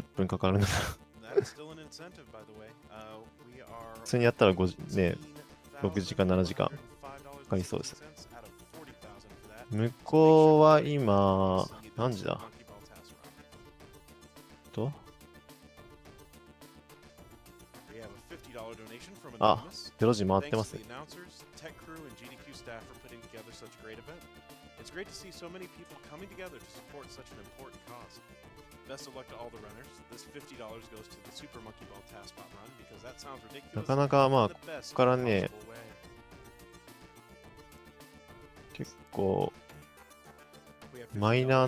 50分かかるんだ。普通にやったらね、6時間、7時間かかりそうです。向こうは今、何時だとあ、0時回ってますね。なかなかまあ、ここからね、結構、マイナー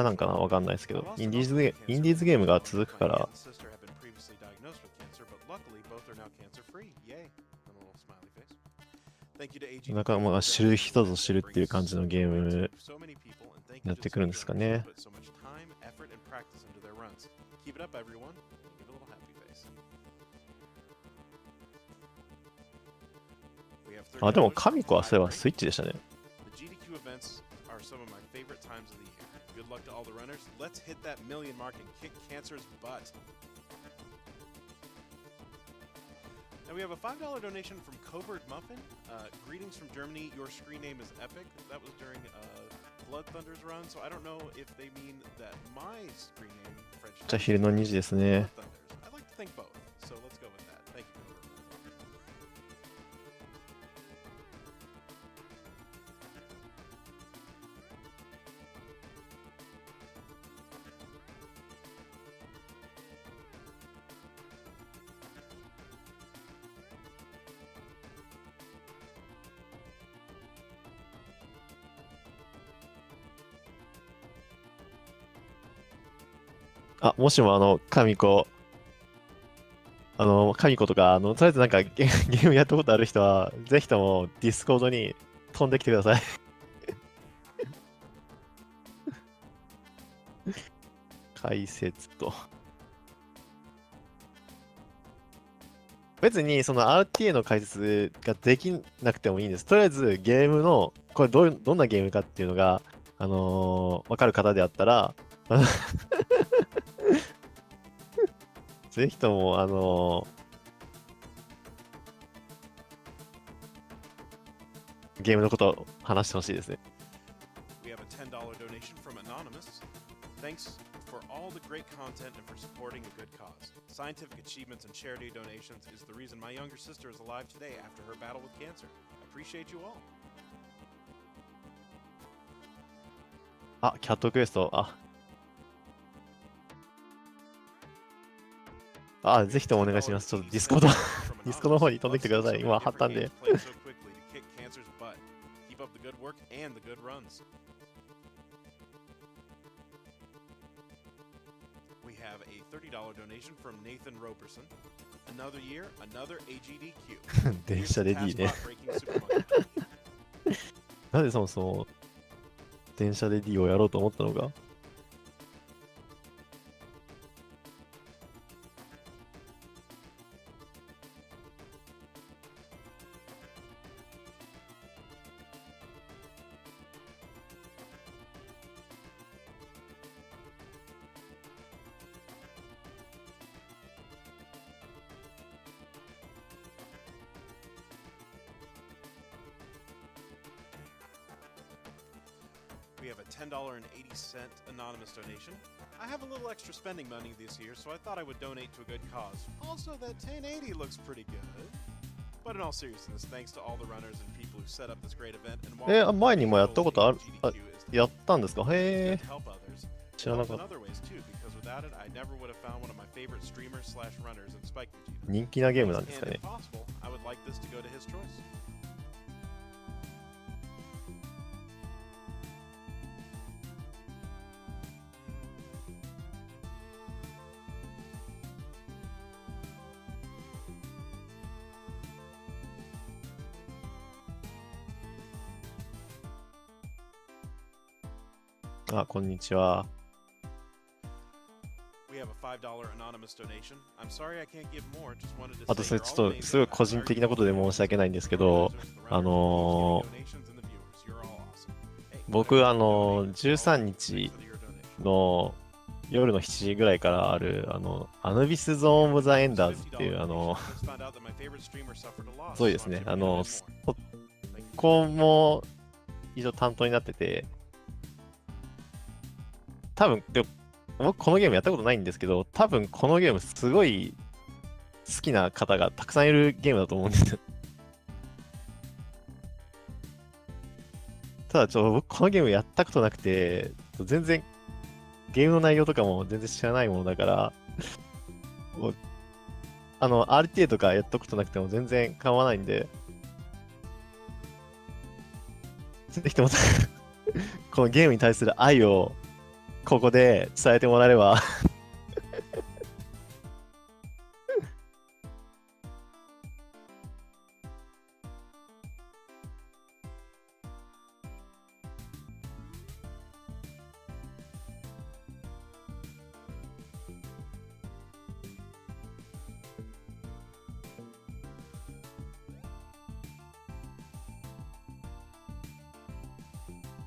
なんかなわかんないですけど、インディーズゲームが続くから、なかなかまあ知る人ぞ知るっていう感じのゲームになってくるんですかね。あ、でも神子はそういえばスイッチでしたね。Now we have a $5 donation from Covert Muffin. Greetings from Germany. Your screen name is epic. That was during Blood Thunder's run, so I don't know if they mean that my screen name French. じゃあ昼の2時ですね。I'd like to think both, so let's go with that. Thank you, Covert Muffin.あ、もしも神子とか、とりあえずなんかゲームやったことある人は、ぜひともディスコードに飛んできてください。解説と。別にその RTA の解説ができなくてもいいんです。とりあえずゲームの、これどんなゲームかっていうのが、わかる方であったら、ぜひとも、ゲームのことを話してほしいですね。We have a $10 donation from Anonymous. Thanks for all the great content and for supporting a good cause. Scientific achievements and charity donations is the reason my younger sister is alive today after her battle with cancer. Appreciate you all. あ、キャットクエスト、ぜひともお願いします。ちょっとディスコードディスコの方に飛んできてください。今貼ったんで。We have a $30 donation from Nathan Roberson. Another year, another AGDQ. 電車で D ね。なんでそもそも電車で D をやろうと思ったのか。We have a $10.80 anonymous donation. I have a little extra spending money this year, so I thought I would donate to a good cause. Also, that 1080 looks pretty good. But in all seriousness, thanks to all the runners and people who set up this great event and while 前にもやったことある、やったんですか？へえ。知らなかった。人気なゲームなんですかね。あ、こんにちは。あとそれちょっとすごい個人的なことで申し訳ないんですけど、僕13日の夜の7時ぐらいからある、アヌビスゾーン・オブ・ザ・エンダーズっていう、そうですね、そこも一応担当になってて、多分、でも僕このゲームやったことないんですけど、多分このゲームすごい好きな方がたくさんいるゲームだと思うんですよ。ただ僕このゲームやったことなくて、全然ゲームの内容とかも全然知らないものだから、もうRTA とかやったことなくても全然構わないんで、ぜひともこのゲームに対する愛をここで伝えてもらえれば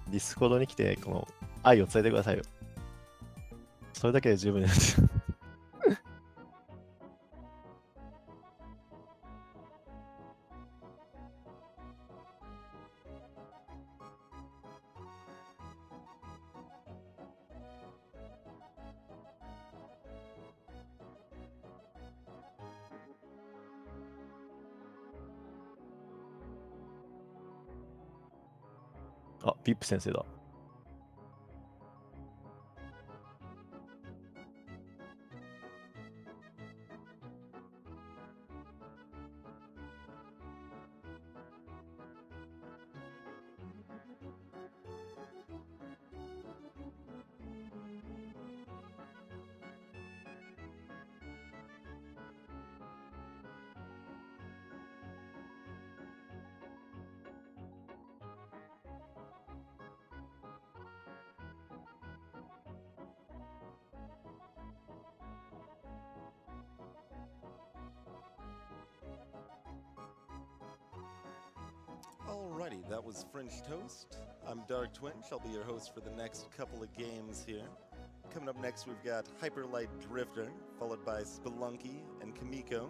ディスコードに来て、この愛を伝えてくださいよ。それだけで十分です。あ、ピップ先生だ。Alrighty, that was French Toast. I'm Dark Twinch. I'll be your host for the next couple of games here. Coming up next, we've got Hyperlight Drifter, followed by Spelunky and Kamiko.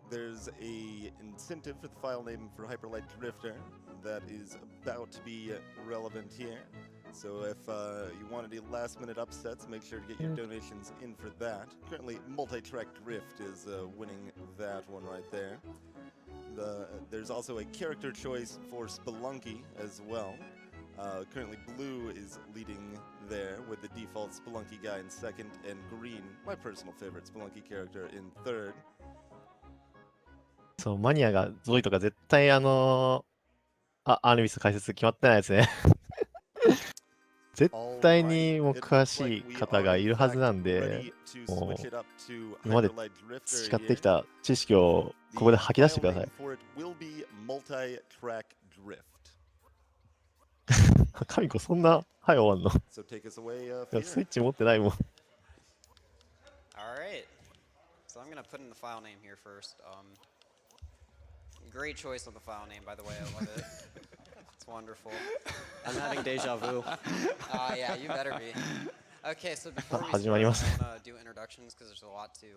There's a incentive for the file name for Hyperlight Drifter that is about to be relevant here. So if you want any last-minute upsets, make sure to get your donations in for that. Currently, Multi-Track Drift is winning that one right there. There's also a character choice for Spelunky as well. Currently, Blue is leading there with the default Spelunky guy in second, and Green, my personal favorite Spelunky character, in third. そう、マニアがゾイとか絶対アヌビス解説決まってないですね。絶対にもう詳しい方がいるはずなんで、もう今まで培ってきた知識をここで吐き出してください。神子そんな早終わんの？いやスイッチ持ってないもん。Alright, so I'm gonna put in the file name here first. Great choice of the file name, by the way. I love it. It's wonderful. I'm having deja vu. Yeah, you better be. Okay, so before we 始まりま start, す。 I want to do introductions because there's a lot to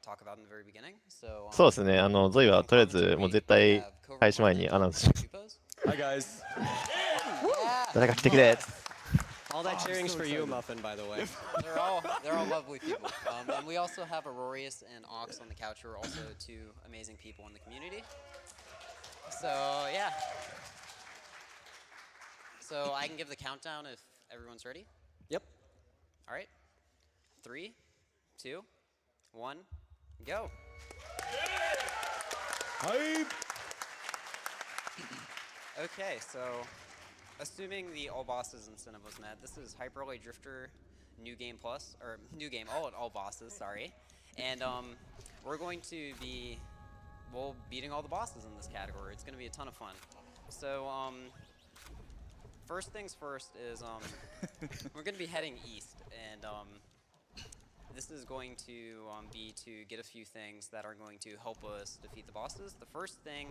talk about in the very beginning. So, そうですね、ゾイはとりあえずもう絶対開始前にアナウンスします。 Hi guys. 誰か来てくれ。 All that cheering's for you, Muffin, by the way. they're all lovely people. And we also have Aurorius and Ox on the couch, who are also two amazing people in the community. So yeah. So I can give the countdown if everyone's ready. Yep. All right. 3, 2, 1, go. Hype. Okay, so assuming the all bosses incentive was met, this is Hyperlight Drifter New Game Plus, or New Game, all bosses, sorry. And we're going to be, well, beating all the bosses in this category. It's going to be a ton of fun. So first things first is we're going to be heading east, and this is going to be to get a few things that are going to help us defeat the bosses. The first thing,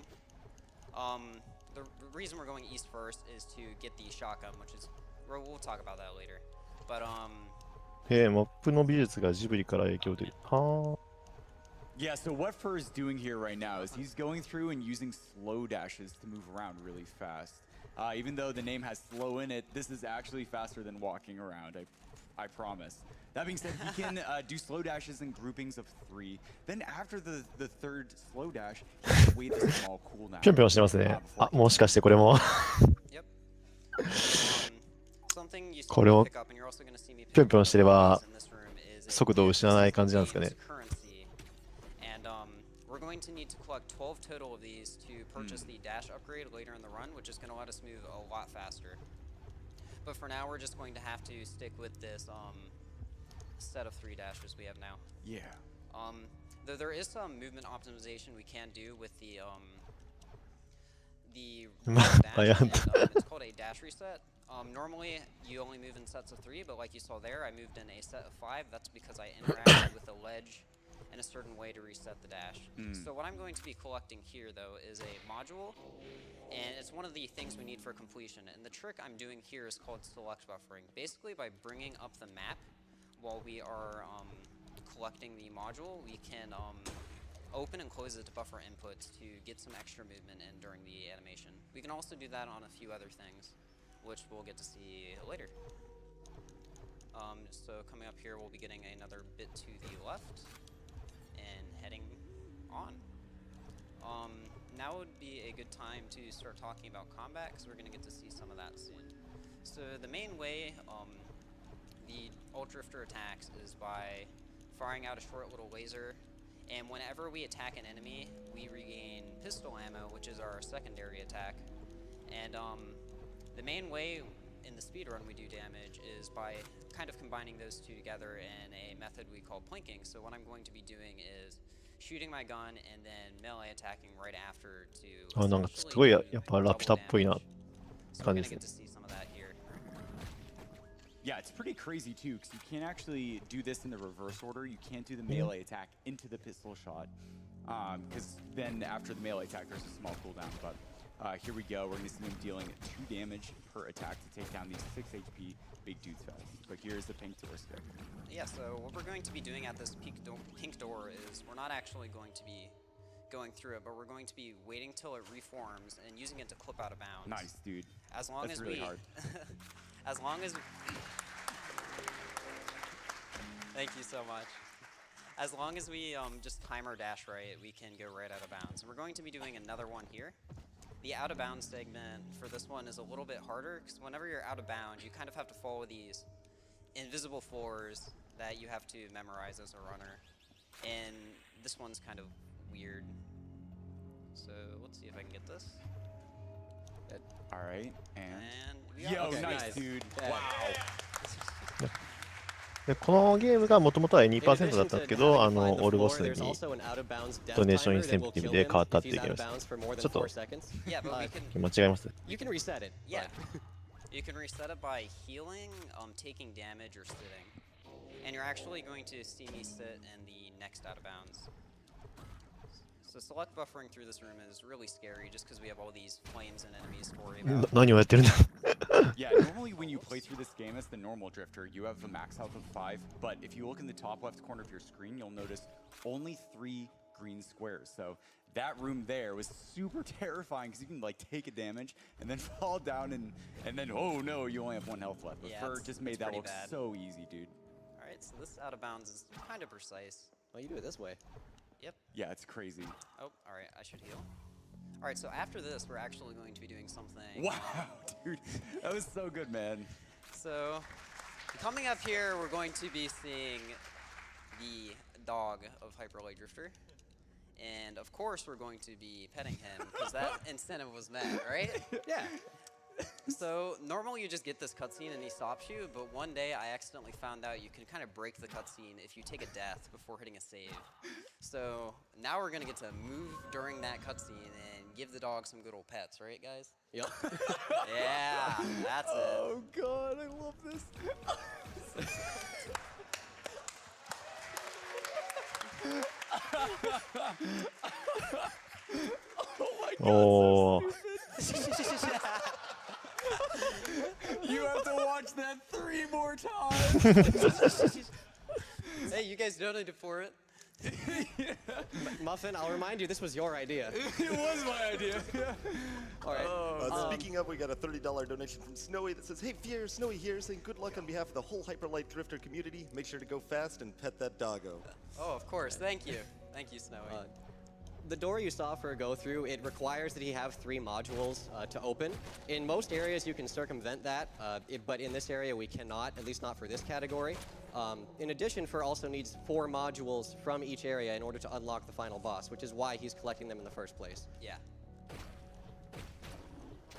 the reason we're going east first is to get the shotgun, which is we'll talk about that later. But へえ、マップの美術がジブリから影響を受ける。は Yeah, so what Fur is doing here right now is he's going through and using slow dashes to move around really fast. Even though the name has slow in it, this is actually faster than walking around, I promise. That being said, he can do slow dashes in groupings of 3. Then after the third slow dash, he can wait a small cooldown. ぴょんぴょんしてますね。あ、もしかしてこれも yep. Something you これを pick up, and you're also going to see me ぴょんぴょんしてれば in this room is a 速度を失わない感じなんですかね。 currency. And we're going to need to collect 12 total of these to purchase the dash upgrade later in the run, which is going to let us move a lot faster. But for now, we're just going to have to stick with this set of 3 dashes we have now. Yeah. Though there is some movement optimization we can do with the dash, and, it's called a dash reset. Normally, you only move in sets of 3, but like you saw there, I moved in a set of 5. That's because I interacted with a ledge in a certain way to reset the dash. So what I'm going to be collecting here, though, is a module, and it's one of the things we need for completion. And the trick I'm doing here is called select buffering. Basically, by bringing up the map while we are collecting the module, we can open and close it to buffer inputs to get some extra movement in during the animation. We can also do that on a few other things, which we'll get to see later. So coming up here, we'll be getting another bit to the left and heading on. Now would be a good time to start talking about combat, because we're going to get to see some of that soon. So the main way the Ultra Drifter attacks is by firing out a short little laser, and whenever we attack an enemy, we regain pistol ammo, which is our secondary attack. And the main way in the speedrun we do damage is by kind of combining those two together in a method we call plinking. So what I'm going to be doing is shooting my gun and then melee attacking right after to あ、なんかすごいやっぱラピュタっぽいな So we're 感 gonna じですね get to see some of that here. Yeah, it's pretty crazy too, because you can't actually do this in the reverse order. You can't do the melee attack into the pistol shot, because then after the melee attack, there's a small cooldown. But here we go. We're going to see him dealing 2 damage per attack to take down these 6 HP big dudes fast. But here's the pink door stick. Yeah, so what we're going to be doing at this pink door is we're not actually going to be going through it, but we're going to be waiting till it reforms and using it to clip out of bounds. Nice, dude. As long That's as really we, hard. as long as, thank you so much. As long as we just time our dash right, we can go right out of bounds. And we're going to be doing another one here. The out of bounds segment for this one is a little bit harder, because whenever you're out of bounds, you kind of have to follow these invisible floors that you have to memorize as a runner. And this one's kind of weird. So let's see if I can get this. All right, and we got yo, it. nice, nice. dude. Yeah. Wow. でこのゲームがもともとは 2% だったんですけど、オールボスにthere's also an out of bounds death ドネーションイン timer セ that ン will ティブ kill で him 変わったっ if てい he's うゲー out ム of です。 bounds for more than ちょっと 4 seconds. Yeah, but we can間違えます。 You can reset it. Yeah. but- you can reset it by healing, taking damage, or sitting. And you're actually going to see me sit in the next out of bounds. So select buffering through this room is really scary just because we have all these flames and enemies to worry な about. 何をやってるんだ Yeah, normally when you play through this game as the normal drifter, you have a max health of 5, but if you look in the top left corner of your screen, you'll notice only 3 green squares. So that room there was super terrifying, because you can like take a damage and then fall down and then, oh no, you only have 1 health left. But Yeah, Fur it's- just made it's that pretty look bad. so easy, dude. Alright, so this out of bounds is kind of precise. Well, you do it this way. Yep. Yeah, it's crazy. Oh, alright, I should heal. Alright, so after this, we're actually going to be doing something. Wow, dude, that was so good, man. So, coming up here, we're going to be seeing the dog of Hyper Light Drifter. And of course, we're going to be petting him, because that incentive was met, right? Yeah. So, normally you just get this cutscene and he stops you, but one day I accidentally found out you can kind of break the cutscene if you take a death before hitting a save. So, now we're going to get to move during that cutscene and give the dog some good old pets, right, guys? Yep. Yeah, that's it. Oh god, I love this. Oh my god, おー You have to watch Hey, you guys donated for it. Muffin, I'll remind you, this was your idea. It was my idea. All right. Speaking of, we got a $30 donation from Snowy that says, "Hey, Fier, Snowy here, saying good luck on behalf of the whole Hyperlight Drifter community. Make sure to go fast and pet that doggo." Oh, of course. Thank you. Thank you, Snowy. The door you saw for a go-through, it requires that he have 3 modules to open. In most areas, you can circumvent that, but in this area, we cannot, at least not for this category. In addition, Fur also needs 4 modules from each area in order to unlock the final boss, which is why he's collecting them in the first place. Yeah.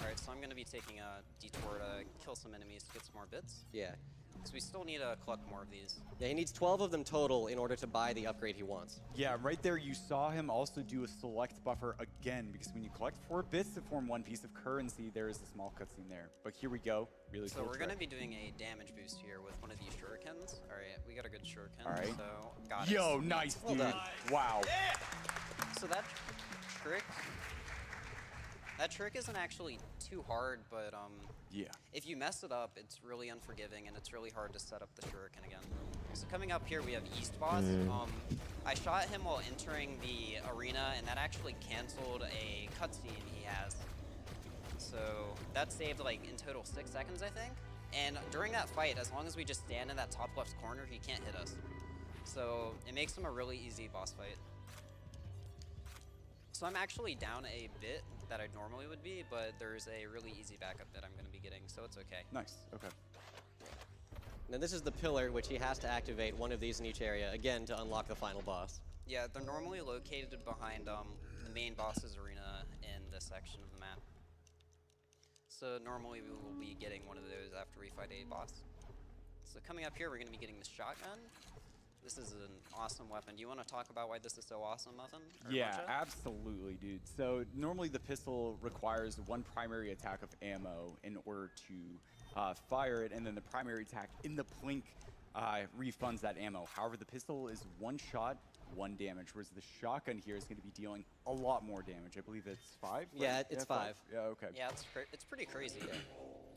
Alright, so I'm going to be taking a detour to kill some enemies to get some more bits. Yeah. Because we still need to collect more of these. Yeah, he needs 12 of them total in order to buy the upgrade he wants. Yeah, right there you saw him also do a select buffer again, because when you collect 4 bits to form 1 piece of currency, there is a small cutscene there. But here we go. Really So cool we're trick. going to be doing a damage boost here with one of these shurikens. Alright, we got a good shuriken, All right. so got Yo, it. nice, Well dude. done. Wow. So that trick isn't actually too hard, but Yeah. if you mess it up, it's really unforgiving and it's really hard to set up the shuriken again. So coming up here, we have East Boss. I shot him while entering the arena, and that actually canceled a cutscene he has. So that saved like in total 6 seconds, I think. And during that fight, as long as we just stand in that top left corner, he can't hit us. So it makes him a really easy boss fight. So I'm actually down a bit that I normally would be, but there's a really easy backup bit I'm going to be getting, so it's okay. Nice. Okay. Now this is the pillar, which he has to activate one of these in each area, again, to unlock the final boss. Yeah, they're normally located behind the main boss's arena in this section of the map. So normally we will be getting one of those after we fight a boss. So coming up here, we're going to be getting the shotgun. This is an awesome weapon. Do you want to talk about why this is so awesome, Muffin? Or Yeah, Matcha? absolutely, dude. So normally the pistol requires 1 primary attack of ammo in order to fire it, and then the primary attack in the plink refunds that ammo. However, the pistol is 1 shot, 1 damage, whereas the shotgun here is going to be dealing a lot more damage. I believe it's 5? Right? Yeah, it's 5. Yeah, okay. Yeah, it's pretty crazy.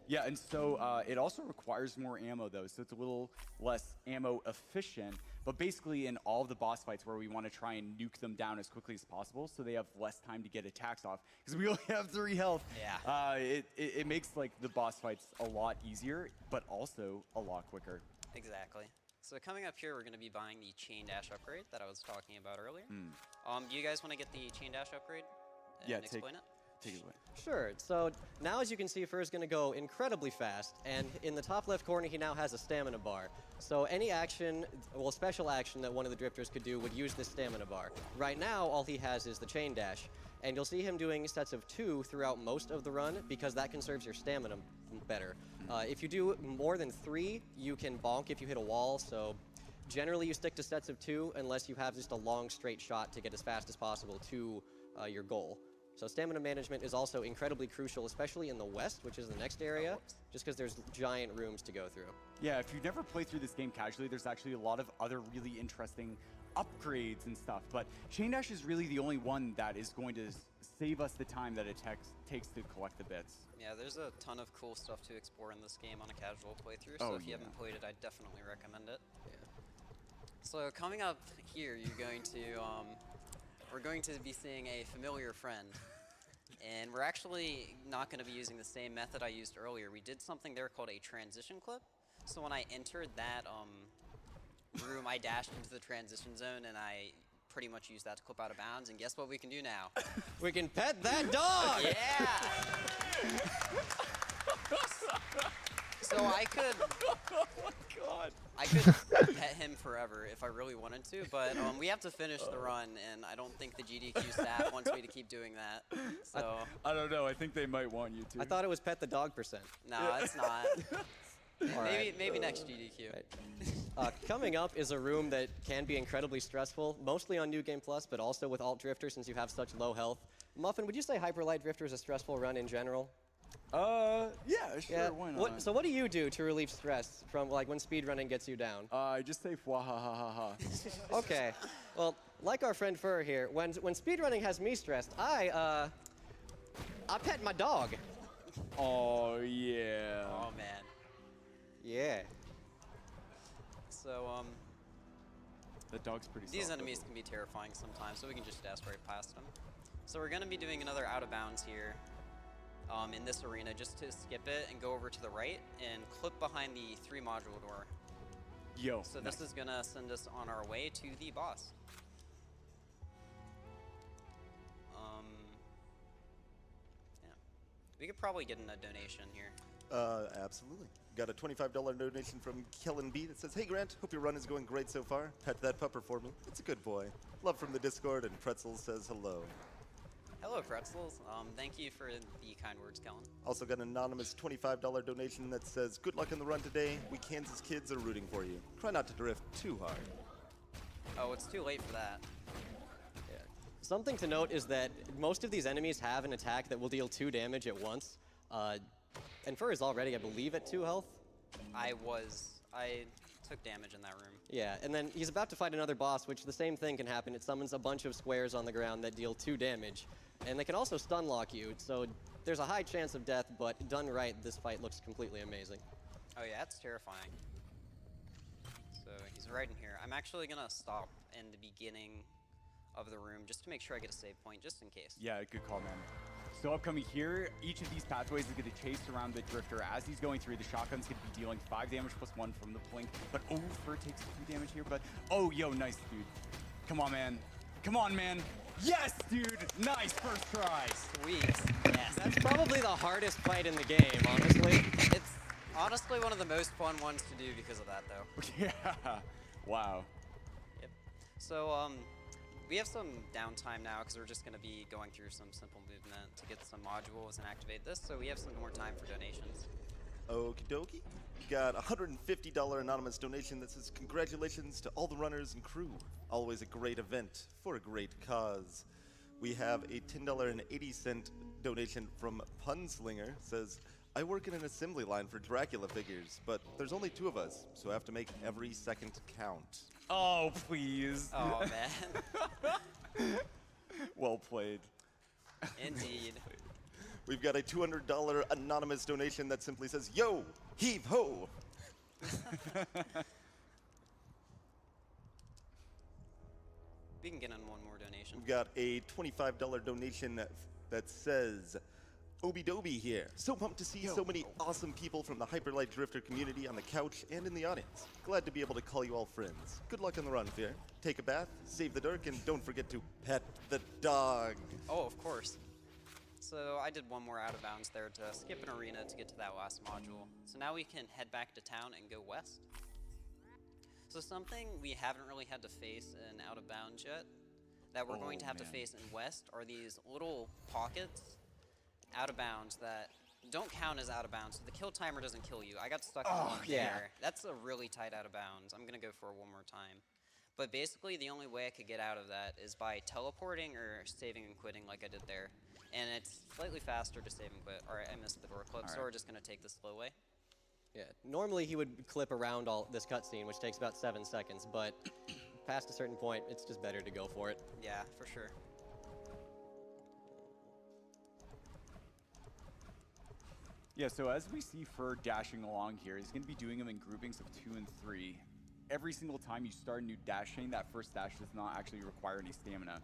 Yeah, and so it also requires more ammo, though, so it's a little less ammo efficient. But basically, in all of the boss fights where we want to try and nuke them down as quickly as possible so they have less time to get attacks off, because we only have 3 health, Yeah. it makes like the boss fights a lot easier, but also a lot quicker. Exactly. So coming up here, we're going to be buying the chain dash upgrade that I was talking about earlier. Do you guys want to get the chain dash upgrade and Yeah, explain it? Take it away. Sure, so now as you can see, Fur is going to go incredibly fast, and in the top left corner he now has a stamina bar. So any action, well, special action that one of the drifters could do would use this stamina bar. Right now, all he has is the chain dash, and you'll see him doing sets of 2 throughout most of the run, because that conserves your stamina better. If you do more than 3, you can bonk if you hit a wall, so generally you stick to sets of 2 unless you have just a long straight shot to get as fast as possible to your goal. So stamina management is also incredibly crucial, especially in the west, which is the next area, just because there's giant rooms to go through. Yeah, if you've never played through this game casually, there's actually a lot of other really interesting upgrades and stuff, but Chain Dash is really the only one that is going to save us the time that it takes to collect the bits. Yeah, there's a ton of cool stuff to explore in this game on a casual playthrough, Oh, so if you yeah. haven't played it, I definitely recommend it. So coming up here, we're going to be seeing a familiar friend. And we're actually not going to be using the same method I used earlier. We did something there called a transition clip. So when I entered that room, I dashed into the transition zone, and I pretty much used that to clip out of bounds. And guess what we can do now? We can pet that dog! Yeah! So I could pet him forever if I really wanted to, but we have to finish the run, and I don't think the GDQ staff wants me to keep doing that. So I don't know, I think they might want you to. I thought it was pet the dog %. no, it's not. Alright. Maybe next GDQ. Coming up is a room that can be incredibly stressful, mostly on New Game Plus, but also with Alt Drifter since you have such low health. Muffin, would you say Hyperlight Drifter is a stressful run in general? Yeah, sure, why not? So what do you do to relieve stress from like when speedrunning gets you down? I just say ha ha ha ha ha. Okay, well, like our friend Fur here, when speedrunning has me stressed, I pet my dog. Oh, yeah. Oh man. Yeah. So, The dog's pretty these soft, enemies though. can be terrifying sometimes, so we can just dash right past them. So we're going to be doing another out of bounds here in this arena, just to skip it and go over to the right and clip behind the 3 module door. Yo, So nice. this is going to send us on our way to the boss. Yeah. We could probably get in a donation here. Absolutely. Got a $25 donation from Kellen B that says, "Hey Grant, hope your run is going great so far. Pet that pupper for me. It's a good boy. Love from the Discord," and Pretzel says hello. Hello, Pretzels. Thank you for the kind words, Kellen. Also got an anonymous $25 donation that says, "Good luck on the run today. We Kansas kids are rooting for you. Try not to drift too hard." Oh, it's too late for that. Yeah. Something to note is that most of these enemies have an attack that will deal 2 damage at once. And Fur is already, I believe, at 2 health. I took damage in that room. Yeah, and then he's about to fight another boss, which the same thing can happen. It summons a bunch of squares on the ground that deal 2 damage. And they can also stun lock you, so there's a high chance of death, but done right, this fight looks completely amazing. Oh yeah, that's terrifying. So he's right in here. I'm actually gonna stop in the beginning of the room just to make sure I get a save point, just in case. Yeah, good call, man. So upcoming here, each of these pathways is going to chase around the Drifter. As he's going through, the shotgun's going to be dealing 5 damage plus 1 from the blink. But Fur takes 2 damage here, but oh, yo, nice, dude. Come on, man. Come on, man. Yes, dude. Nice first try. Sweet. Yes. That's probably the hardest fight in the game, honestly. It's honestly one of the most fun ones to do because of that, though. Yeah. Wow. Yep. So, we have some downtime now because we're just going to be going through some simple movement to get some modules and activate this, so we have some more time for donations. Okie dokie. Got a $150 anonymous donation that says, "Congratulations to all the runners and crew. Always a great event for a great cause." We have a $10.80 donation from Punslinger. Says, "I work in an assembly line for Dracula figures, but there's only 2 of us, so I have to make every second count." Oh, please. Oh, man. Well played. Indeed. We've got a $200 anonymous donation that simply says, "Yo, heave ho." We can get in one more donation. We've got a $25 donation that says, "Obi-Dobi here. So pumped to see so many awesome people from the Hyperlight Drifter community on the couch and in the audience. Glad to be able to call you all friends. Good luck on the run, Fear. Take a bath, save the Dirk, and don't forget to pet the dog." Oh, of course. So I did one more out of bounds there to skip an arena to get to that last module. So now we can head back to town and go west. So something we haven't really had to face in out of bounds yet, that we're going to have to face in west, are these little pockets out of bounds that don't count as out of bounds. So the kill timer doesn't kill you. I got stuck in one there. That's a really tight out of bounds. I'm gonna go for it one more time. But basically the only way I could get out of that is by teleporting or saving and quitting like I did there. And it's slightly faster to save and quit. Alright, I missed the door clip, so we're just gonna take the slow way. Yeah, normally he would clip around all this cutscene, which takes about 7 seconds, but past a certain point, it's just better to go for it. Yeah, for sure. Yeah, so as we see Fur dashing along here, he's going to be doing them in groupings of 2 and 3. Every single time you start a new dash chain, that first dash does not actually require any stamina.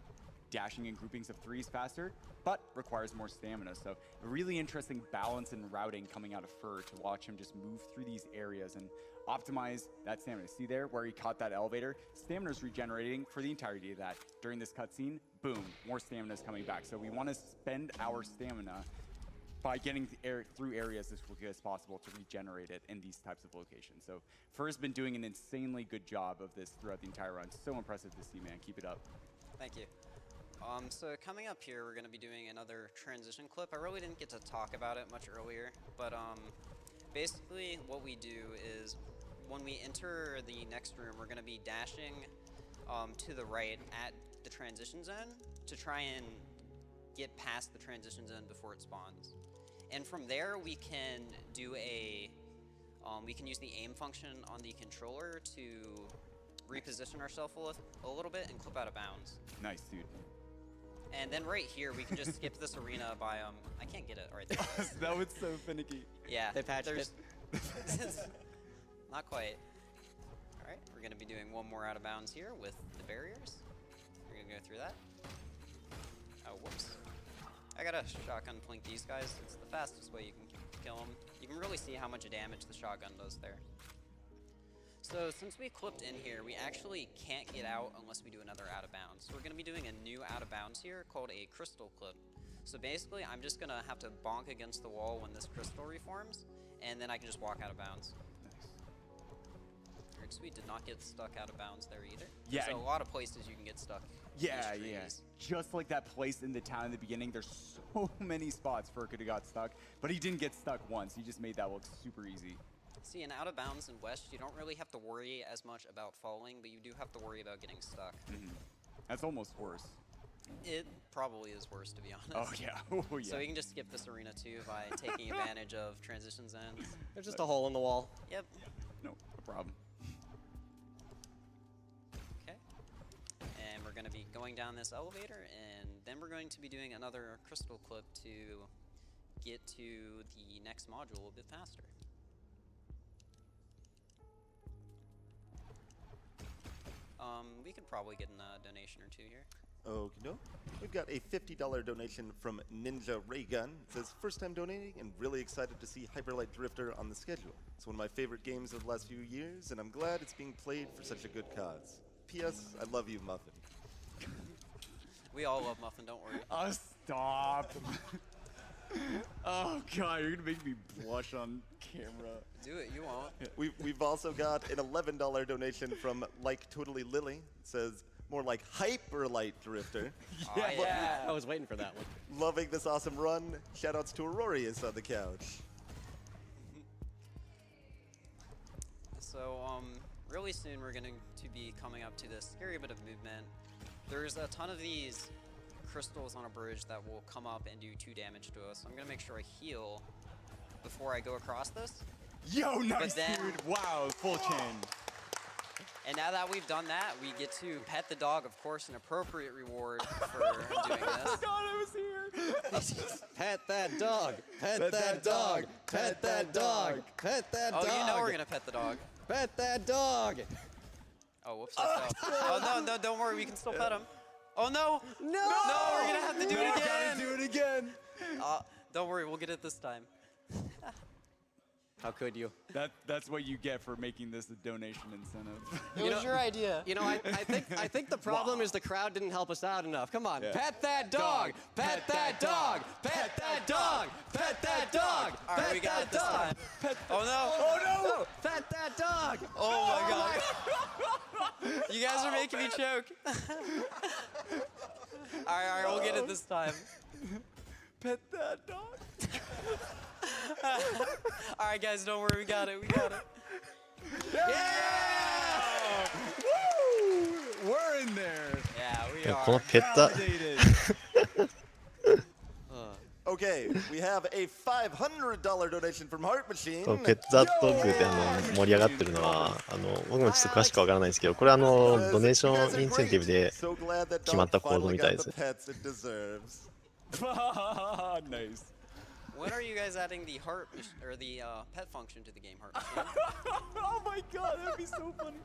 Dashing in groupings of 3 is faster, but requires more stamina. So a really interesting balance and routing coming out of Fur to watch him just move through these areas and optimize that stamina. See there where he caught that elevator? Stamina's regenerating for the entirety of that. During this cutscene, boom, more stamina is coming back. So we want to spend our stamina by getting through areas as quickly as possible to regenerate it in these types of locations. So Fur's been doing an insanely good job of this throughout the entire run. So impressive to see, man. Keep it up. Thank you. So coming up here, we're going to be doing another transition clip. I really didn't get to talk about it much earlier, but basically what we do is when we enter the next room, we're going to be dashing to the right at the transition zone to try and get past the transition zone before it spawns. And from there, we can do we can use the aim function on the controller to reposition ourselves a little bit and clip out of bounds. Nice, dude. And then right here, we can just skip this arena by, I can't get it right there. That was so finicky. Yeah. They patched it. Not quite. All right, we're We're going to be doing one more out of bounds here with the barriers. We're going to go through that. Oh, whoops. I gotta shotgun plink these guys. It's the fastest way you can kill them. You can really see how much damage the shotgun does there. So since we clipped in here, we actually can't get out unless we do another out of bounds. So we're gonna be doing a new out of bounds here called a crystal clip. So basically, I'm just gonna have to bonk against the wall when this crystal reforms, and then I can just walk out of bounds. Nice. Sweet did not get stuck out of bounds there either. Yeah. There's a lot of places you can get stuck. Yeah, yeah. Just like that place in the town in the beginning, there's so many spots Fur could have got stuck, but he didn't get stuck once. He just made that look super easy. See, in out of bounds in West, you don't really have to worry as much about falling, but you do have to worry about getting stuck. That's almost worse. It probably is worse, to be honest. Oh, yeah. Oh, yeah. So you can just skip this arena, too, by taking advantage of transitions ends. There's just a hole in the wall. Yep. No problem. Okay. And we're going to be going down this elevator, and then we're going to be doing another crystal clip to get to the next module a bit faster. We could probably get a donation or two here. Okay, no. We've got a $50 donation from Ninja Raygun. It says, first time donating and really excited to see Hyperlight Drifter on the schedule. It's one of my favorite games of the last few years, and I'm glad it's being played for such a good cause. P.S. I love you, Muffin. We all love Muffin, don't worry. Oh, stop. Oh, God, you're going to make me blush on camera. Do it, you won't. We've also got an $11 donation from Like Totally Lily. It says, more like Hyperlight Drifter. Oh, yeah. I was waiting for that one. Loving this awesome run. Shoutouts to Aurorius on the couch. So, really soon we're going to be coming up to this scary bit of movement. There's a ton of these crystals on a bridge that will come up and do 2 damage to us. I'm going to make sure I heal before I go across this. Yo, nice, then, dude. Wow, full chain. And now that we've done that, we get to pet the dog, of course, an appropriate reward for doing this. God, I was here. Pet that dog. Pet that dog. Pet that dog. Pet that dog. Oh, you know we're going to pet the dog. Pet that dog. Oh, whoops, I fell. Oh, no, don't worry, we can still pet him. Oh, no. No. No, we're going to have to do it again. Do it again. Don't worry, we'll get it this time. How could you? That's what you get for making this a donation incentive. It was your idea. You know, I think the problem is the crowd didn't help us out enough. Come on, Yeah. pet that dog, pet that dog, pet that dog, pet that dog. All right, we got it this time. Oh, no. Oh, no. Pet that dog. Oh, my God. You guys are making me choke. All right, we'll get it this time. Pet that dog. All right, guys, don't worry, we got it. Yeah! Woo! We're in there. Yeah, we この are. ペッタ Validated. Okay, we have a $500 donation from Heart Machine. そうペッタドッグで盛り上がってるのは僕もちょっと詳しくわからないですけど、これドネーションインセンティブで So glad that 決まった dog 行動 finally みたい got です the pets it deserves. Nice. When are you guys adding the heart or the pet function to the game, Heart Machine? Oh my God, that'd be so funny.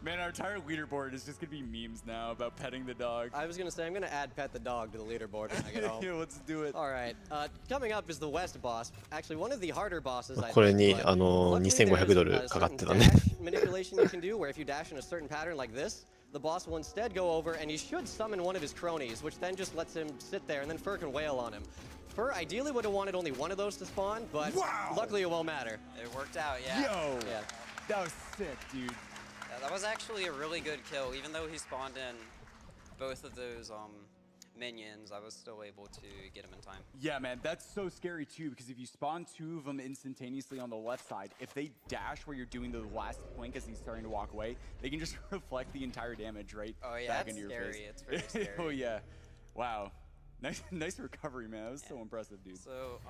Man, our entire leaderboard is just gonna be memes now about petting the dog. I was gonna say I'm gonna add pet the dog to the leaderboard when I get home. Yeah, let's do it. All right. Coming up is the West boss. Actually, one of the harder bosses. I これ think, に but luckily $2500 there's a かかってた certain ね dash manipulation you can do, where if you dash in a certain pattern like this, the boss will instead go over and he should summon one of his cronies, which then just lets him sit there, and then Fur can wail on him. Fur ideally would have wanted only one of those to spawn, but Wow. luckily it won't matter. It worked out, yeah. Yo, Yeah. that was sick, dude. Yeah, that was actually a really good kill. Even though he spawned in both of those minions, I was still able to get him in time. Yeah, man, that's so scary too, because if you spawn 2 of them instantaneously on the left side, if they dash where you're doing the last blink as he's starting to walk away, they can just reflect the entire damage right Oh, yeah, back that's into your scary. face. It's very scary. Oh, yeah. Wow. Nice recovery, man. That was so impressive, dude. So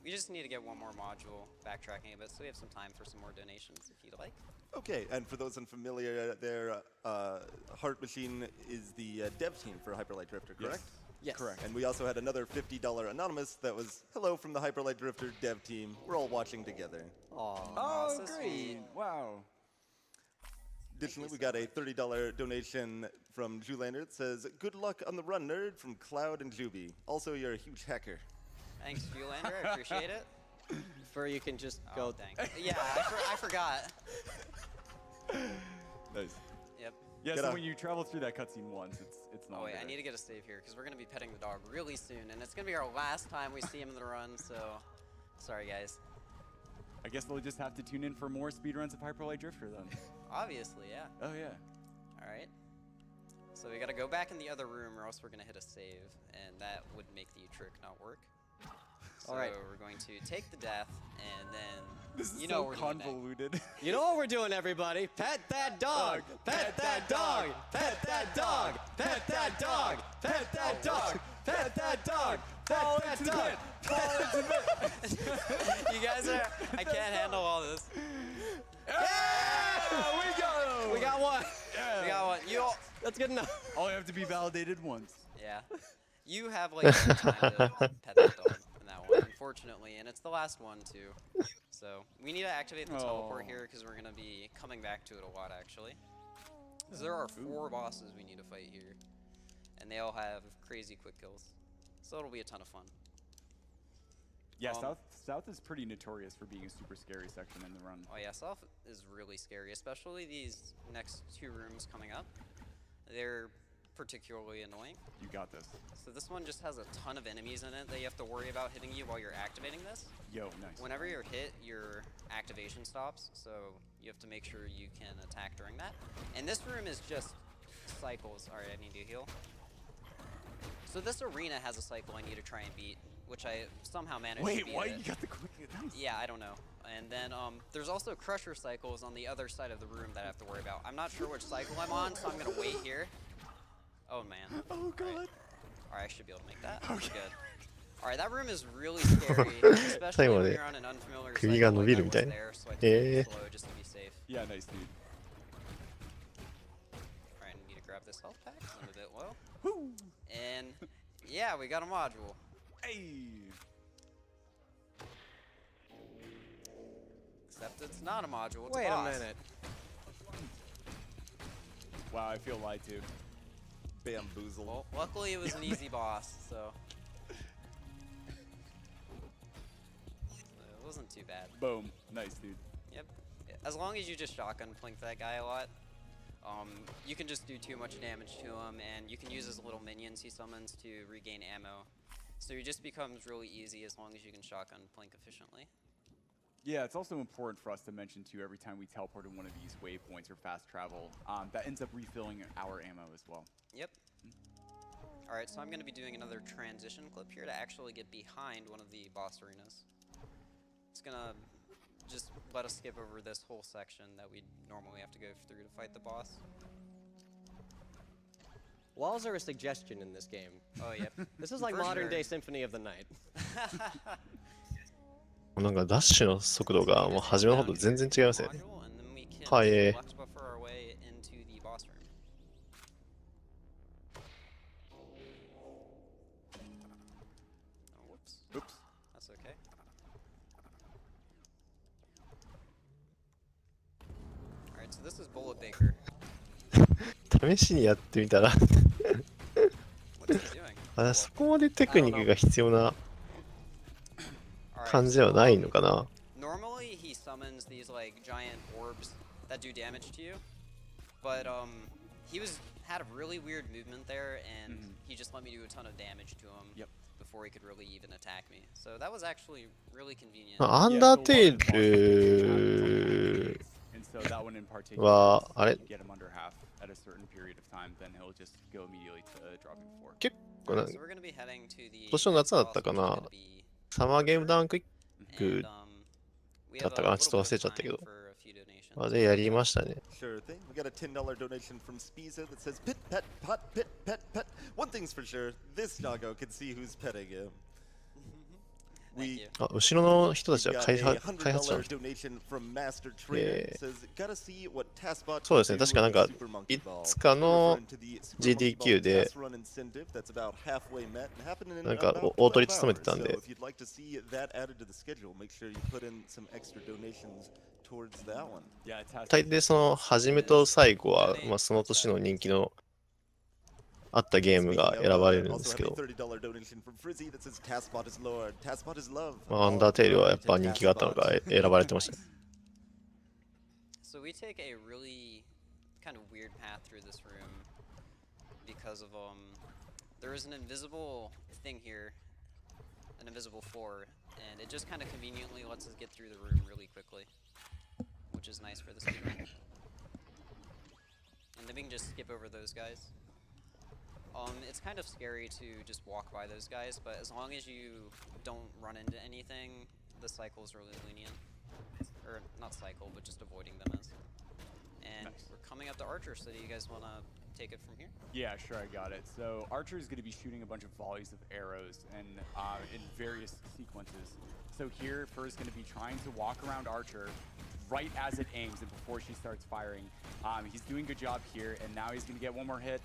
we just need to get one more module, backtracking a bit, so we have some time for some more donations if you'd like. Okay, and for those unfamiliar, there, Heart Machine is the dev team for Hyperlight Drifter, correct? Yes. Correct. And we also had another $50 anonymous that was, hello from the Hyperlight Drifter dev team. We're all watching together. Aw. Oh, so great. sweet. Wow. Additionally, we got a $30 donation from Julander that says, "Good luck on the run, nerd," from Cloud and Juby. Also, you're a huge hacker. Thanks, Fuelander. I appreciate it. Fur, you can just Oh, go. dang. Yeah, I forgot. Nice. Yep. Yeah, Get so up. when you travel through that cutscene once, it's not. Oh, wait, I there. need to get a save here because we're going to be petting the dog really soon, and it's going to be our last time we see him in the run, so sorry, guys. I guess they'll just have to tune in for more speedruns of Hyper Light Drifter then. Obviously, yeah. Oh yeah. All right. So we got to go back in the other room or else we're going to hit a save, and that would make the trick not work. So All right. we're going to take the death, and then This is you know so we're doing that. convoluted. You know what we're doing, everybody? Pet that dog! Pet that dog! Pet that dog! Pet that dog! Pet that dog! Pet that dog! Pet that dog! You guys are, I can't handle all this. Yeah, we go. We got one. We got one. You all, That's good enough. Only have to be validated once. yeah. You have like no time to pet that dog in that one, unfortunately, and it's the last one too. So we need to activate the teleport Oh. here because we're gonna be coming back to it a lot actually. 'Cause there are 4 bosses we need to fight here, and they all have crazy quick kills, so it'll be a ton of fun. Yeah, Um, South is pretty notorious for being a super scary section in the run. Oh yeah, South is really scary, especially these next 2 rooms coming up. They're particularly annoying. You got this. So this one just has a ton of enemies in it that you have to worry about hitting you while you're activating this. Yo, nice. Whenever you're hit, your activation stops, so you have to make sure you can attack during that. And this room is just cycles. Alright, I need to heal. So this arena has a cycle I need to try and beat, which I somehow managed to Wait, beat what? it. You got the quick. Nice. Yeah, I don't know. And then there's also crusher cycles on the other side of the room that I have to worry about. I'm not sure which cycle I'm on, so I'm gonna wait here. Oh man. Oh god. Alright, I should be able to make that. Okay. Good. Alright, that room is really scary, especially 最後ま when で you're on an unfamiliar 首が cycle 伸び like る I み was たいな。 there, so I take it slow just to be safe. Yeah, nice dude. Alright, I need to grab this health pack. I'm a bit low. Woo! And yeah, we got a module. Hey. Except it's not a module, it's Wait a a boss. minute. Wow, I feel lied to. Bamboozled. Well, luckily it was an easy boss, so it wasn't too bad. Boom. Nice dude. Yep. As long as you just shotgun flank that guy a lot, you can just do too much damage to him, and you can use his little minions he summons to regain ammo. So it just becomes really easy as long as you can shotgun flank efficiently. Yeah, it's also important for us to mention too every time we teleport to one of these waypoints or fast travel, that ends up refilling our ammo as well. Yep. Alright, so I'm going to be doing another transition clip here to actually get behind one of the boss arenas. It's going to just let us skip over this whole section that we normally have to go through to fight the boss. Walls are a suggestion in this game. Oh, yep. This is like For modern sure. day Symphony of the Night. なんかダッシュの速度がもう始めの方と全然違いますね。 Module, and then we can はい。 select buffer our way into the boss room. Oh, whoops. Oops. That's okay. Alright, so this is Bullet Baker. 試しにやってみたら What is he doing? あ、そこまでテクニックが必要な Alright, 感じではないのかな。 normally he summons these like giant orbs that do damage to you, but he had a really weird movement there, and he just let me do a ton of damage to him Yep. before he could really even attack me. So that was actually really convenient. アンダーテール And so that one in particular, はあれ you get him under half at a certain period of time, then he'll just go immediately to dropping 4. 結構な So we're gonna be heading to the 今年の夏だったかな boss, which is gonna be- サマーゲームダウンクイッ and, ク we だ have った a かな little ちょっと bit 忘れ of ちゃったけ time ど for a few donations. までやりましたね。 Sure thing. We got a $10 donation from Spiza that says, "Pit, pet, pot, pit, pet, pet." One thing's for sure, this doggo can see who's petting him. Thank We you. あ、後ろの人たちは got 開 a 発者の $100 人。 donation from Master Trader. Yeah. Says, "Gotta see what Taskbot そうですね、 can 確 do かなんか with Super Monkey い Ball." つかの Referring to the Super Monkey Ball GDQ で test run incentive that's about halfway met and happened in なんか about 大取り 12 務めてたん hours. で So if you'd like to see that added to the schedule, make sure you put in some extra donations towards that one. Yeah, it's has 大抵その初めと最後は、まあ、その年の人気のあったゲームが選ばれるんですけど、 $30 donation from Frizzy that says Taskbot is Lord, Taskbot is love. まあ、アンダーテイルはやっぱ人気があったのが選ばれてました。 So we take a really kind of weird path through this room because of there is an invisible thing here, an invisible floor, and it just kind of conveniently lets us get through the room really quickly, which is nice for the speedrun. And then we can just skip over those guys. It's kind of scary to just walk by those guys, but as long as you don't run into anything, the cycle is really lenient. Or not cycle, but just avoiding them is. And we're coming up to Archer City. You guys want to take it from here? Yeah, sure, I got it. So Archer is going to be shooting a bunch of volleys of arrows and in various sequences. So here, Fur is going to be trying to walk around Archer right as it aims and before she starts firing. He's doing a good job here, and now he's going to get one more hit.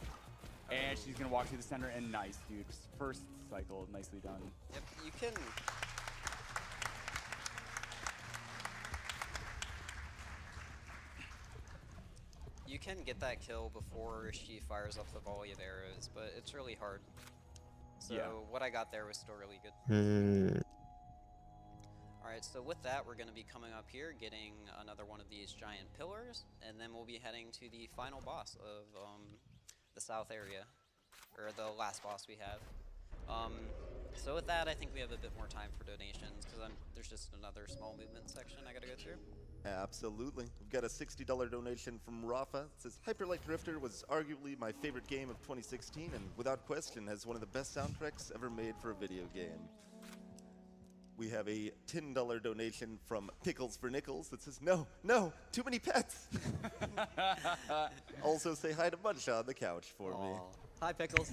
And she's going to walk through the center, and nice, dude. First cycle, nicely done. Yep, you can... You can get that kill before she fires off the volley of arrows, but it's really hard. So Yeah. what I got there was still really good. うーん、 Alright, so with that, we're going to be coming up here, getting another one of these giant pillars, and then we'll be heading to the final boss of the south area, or the last boss we have. So with that, I think we have a bit more time for donations, because there's just another small movement section I got to go through. Absolutely. We've got a $60 donation from Rafa. It says, Hyperlight Drifter was arguably my favorite game of 2016 and without question has one of the best soundtracks ever made for a video game. We have a $10 donation from Pickles for Nickels that says, no, no, too many pets. Also say hi to Mudshaw on the couch for me. Hi, Pickles.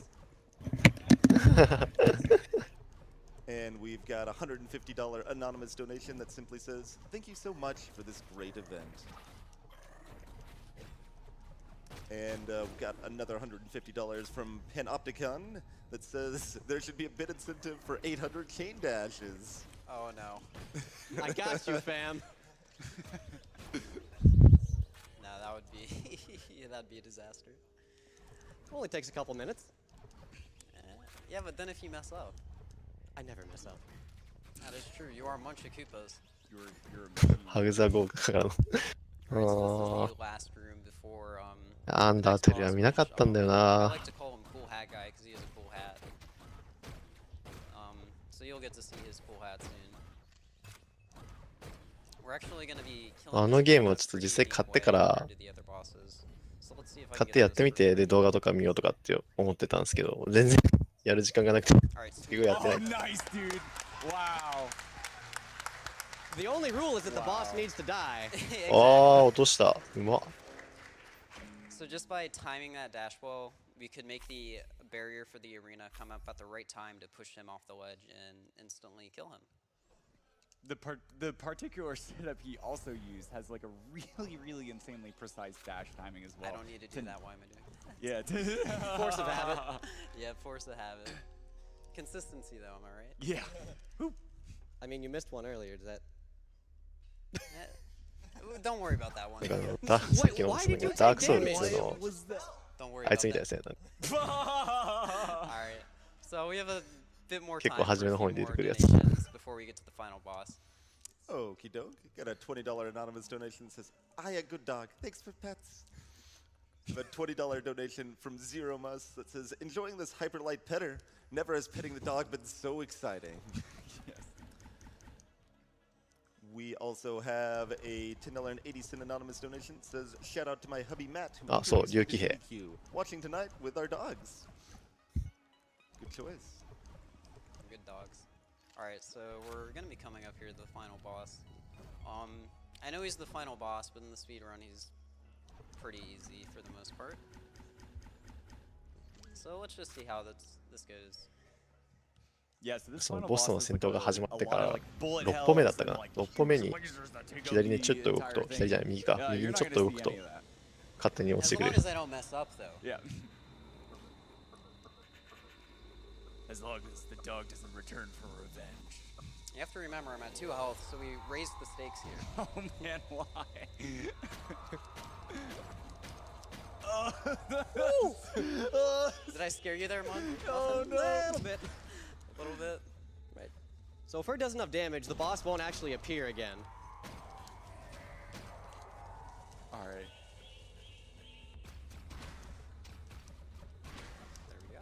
And we've got a $150 anonymous donation that simply says, thank you so much for this great event. And we've got another $150 from Panopticon that says there should be a bid incentive for 800 chain dashes. Oh no. I got you, fam. No, that would be... that'd be a disaster. Only takes a couple minutes. Yeah, but then if you mess up... I never mess up. That is true, you are Munch Koopas. You're ハグザ豪華からの。 Alright, so this is the last room before, アンダーテイルは見なかったんだよ I な。 like to call him Cool Hat Guy because he has a cool hat. So you'll get to see his cool hat soon. We're actually going to be killing あのゲームをちょっと実際買ってから the other bosses. So let's see if I 買 can ってや get ってみ this て、で動画とか見ようとかって思ってたんですけど、全然やる時間がなくて、 Alright, 結局やってな Oh, い。 nice, dude. Wow. The only rule is that the boss needs to die. ああ、落とした。うまっ。 So just by timing that dash well, we could make the barrier for the arena come up at the right time to push him off the ledge and instantly kill him. The particular setup he also used has like a really insanely precise dash timing as well. I don't need to do that, why am I doing that? Yeah. Force of habit. Yeah, force of habit. Consistency though, am I right? Yeah. I mean, you missed one earlier. Does that? Don't worry about that one. なんかさっきのダークソウル2の Don't worry あい about つみたい that. ですね。 Alright, so we have a bit more 結 time 構 for 初め a の few 方に出 more てくるやつ。 donations before we get to the final boss. Okie doke. Got a $20 anonymous donation that says, I a good dog. Thanks for pets. A $20 donation from Zero Mus that says, enjoying this hyperlight petter. Never has petting the dog been so exciting. Yes. We also have a $10.80 anonymous donation that says, shout out to my hubby Matt, who Ah, so, introduced me to Ryuki-hei. AGDQ, watching tonight with our dogs. Good choice. Good dogs. Alright, so we're gonna be coming up here to the final boss. I know he's the final boss, but in the speedrun he's pretty easy for the most part. So let's just see how this goes. Yeah, so this その final ボス boss の is 戦闘が始まってか a lot ら of, like, bullet 6歩目だ hells ったか and, な。 like, 6歩目 huge に lasers that take out 左にちょっと動く the と、 entire 左じゃない右か、 thing. 右 You're に not ちょっ gonna と動く see と any of that. 勝手に落ち As てく long れる。 as I don't mess up though. Yeah. As long as the dog doesn't return for revenge. You have to remember I'm at 2 health, so we raised the stakes here. Oh man, why? Did I scare you there, Mud? Oh, no. A little bit. A little bit. Right. So if Fur does enough damage, the boss won't actually appear again. All right. There we go.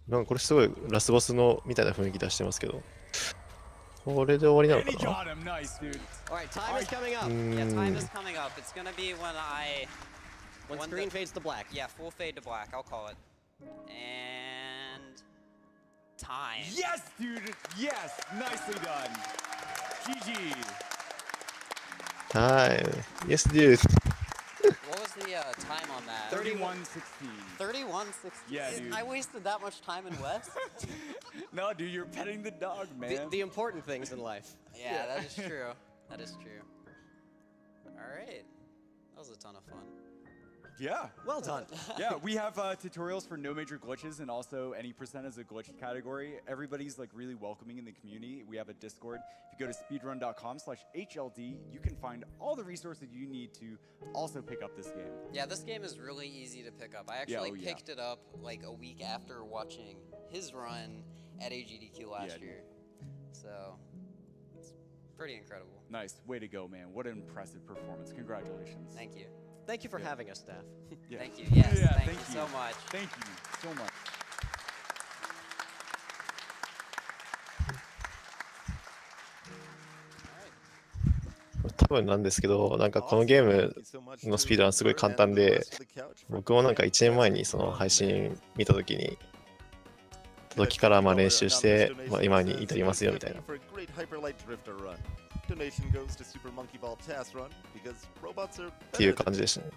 なんかこれすごいラスボスのみたいな雰囲気出してますけど。これで終わりなの And he かな got him. Nice, dude. All right, time is coming up. Yeah, time is coming up. It's gonna be when When when screen the- fades to black. yeah, full fade to black. I'll call it. And time. Yes, dude. Yes. Nicely done. GG. はい。Yes, dude. What was the time on that? 31-16. 31-16. Yeah, dude. I wasted that much time in West? No, dude, you're petting the dog, man. The important things in life. Yeah, that is true. That is true. All right. That was a ton of fun. Yeah. Well done. Yeah, we have tutorials for no major glitches and also any percent as a glitch category. Everybody's like really welcoming in the community. We have a Discord. If you go to speedrun.com/HLD, you can find all the resources you need to also pick up this game. Yeah, this game is really easy to pick up. I actually yeah. picked it up like a week after watching his run at AGDQ last dude. year. So, it's pretty incredible. Nice. Way to go, man. What an impressive performance. Congratulations. Thank you. Thank you for having us, staff. Yeah. Thank you. Yes, Yeah, thank you so much. Thank you so much. 多分なんですけど、なんかこのゲームのスピードはすごい簡単で、僕もなんか1年前にその配信見たときに、時からまあ練習して、まあ、今に至りますよみたいな。 Donation goes to Super Monkey Ball Task Run because robots are っていう感じでしたね。